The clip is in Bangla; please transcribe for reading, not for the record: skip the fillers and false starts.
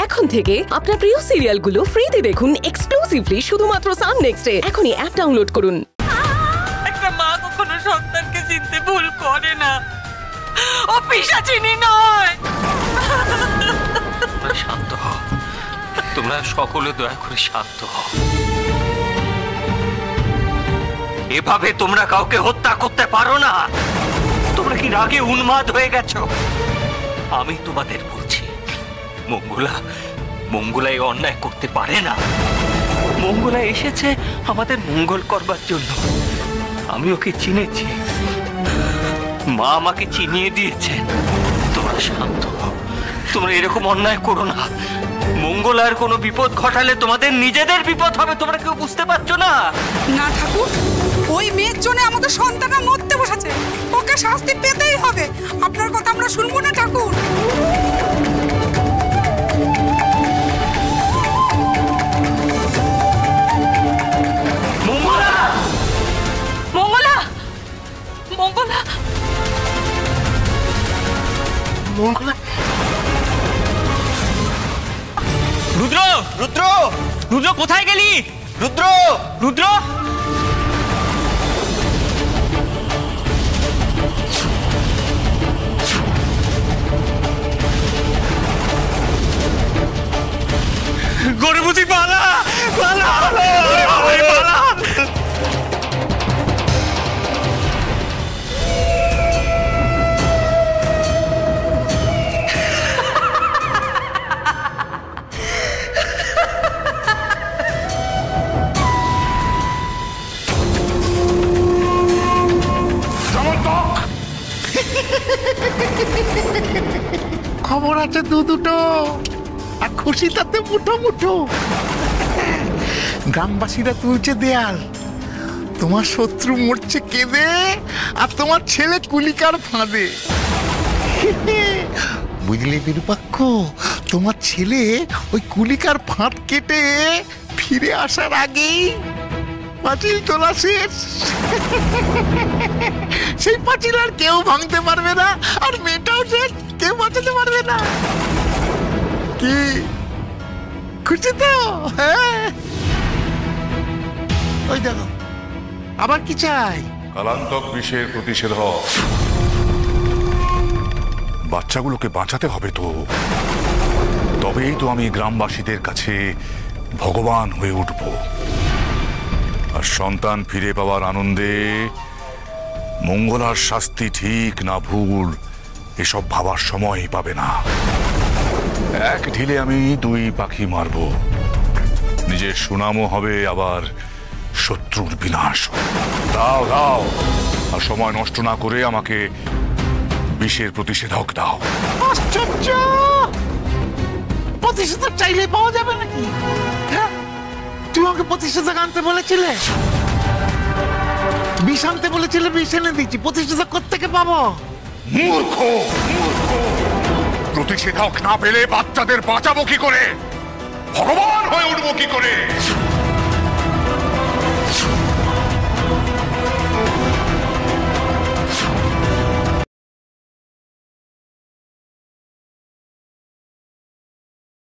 এখন থেকে আপনার প্রিয় সিরিয়ালগুলো ফ্রিতে দেখুন এক্সক্লুসিভলি শুধুমাত্র সান নেক্সটে। এখনই অ্যাপ ডাউনলোড করুন। একটা মা কখনো সন্তানকে চিনতে ভুল করে না, ও পিশাচিনী নয়। শান্ত হও, তোমরা সকলে দয়া করে শান্ত হও। এভাবে তোমরা কাউকে হত্যা করতে পারো না। তোমরা কি রাগে উন্মাদ হয়ে গেছো? আমি তোমাদের বলছি, মঙ্গলা এই অন্যায় করতে পারে না। মঙ্গলা এসেছে আমাদের মঙ্গল করবার জন্য। আমি ওকে চিনেছি, মা আমাকে চিনিয়ে দিয়েছে। তোমরা শান্ত হও, তোমরা এরকম অন্যায় করো না। মঙ্গলার কোনো বিপদ ঘটালে তোমাদের নিজেদের বিপদ হবে। তোমরা কেউ বুঝতে পারছো না? না ঠাকুর, ওই মেয়ের জন্য আমাদের সন্তানরা মরতে বসেছে, ওকে শাস্তি পেতেই হবে। আপনার কথা আমরা শুনবো না ঠাকুর। মঙ্গলা, মঙ্গলা, মঙ্গলা, মঙ্গলা। রুদ্র, রুদ্র, রুদ্র কোথায় গেলি? রুদ্র, রুদ্র। গর্ভবতী পালা, পালা, পালা। খবর আছে দুটো, আর খুশি তাতে মুঠো মুঠো। গ্রামবাসীরা তুলছে দেয়াল, তোমার শত্রু মরছে কেঁদে, আর তোমার ছেলে কুলিকার ফাঁদে। বুঝলে বিরূপাক্ষ, তোমার ছেলে ওই কুলিকার ফাঁদ কেটে ফিরে আসার আগেই পাঁচিল তোলা শেষ। সেই পাঁচিল আর কেউ ভাঙতে পারবে না, আর মেয়েটাও শেষ, কেউ বাঁচাতে পারবে না। কি খুশি তো? হ্যাঁ, ওই দেখো আবার কি চাই? কালান্তক বিষের প্রতিষেধক। বাচ্চাগুলোকে বাঁচাতে হবে তো, তবেই তো আমি গ্রামবাসীদের কাছে ভগবান হয়ে উঠব। আর সন্তান ফিরে পাওয়ার আনন্দে মঙ্গলার শাস্তি ঠিক না ভুল এসব ভাবার সময় পাবে না। এক ঢিলে আমি দুই পাখি মারব, নিজের সুনামও হবে, আবার শত্রুর বিনাশ। দাও দাও, আর সময় নষ্ট না করে আমাকে বিষের প্রতিষেধক দাও। আশ্চর্য, প্রতিষেধক চাইলে পাওয়া যাবে নাকি? হ্যাঁ, তুই আমাকে প্রতিষেধক আনতে বলেছিলে, বিষ আনতে বলেছিলে, বিষ এনে দিচ্ছি। প্রতিষেধক কোত্থেকে পাবো? মূর্খ, মূর্খ! প্রতিষেধক না পেলে বাচ্চাদের বাঁচাবো কি করে? ভগবান হয়ে উঠবো কি করে?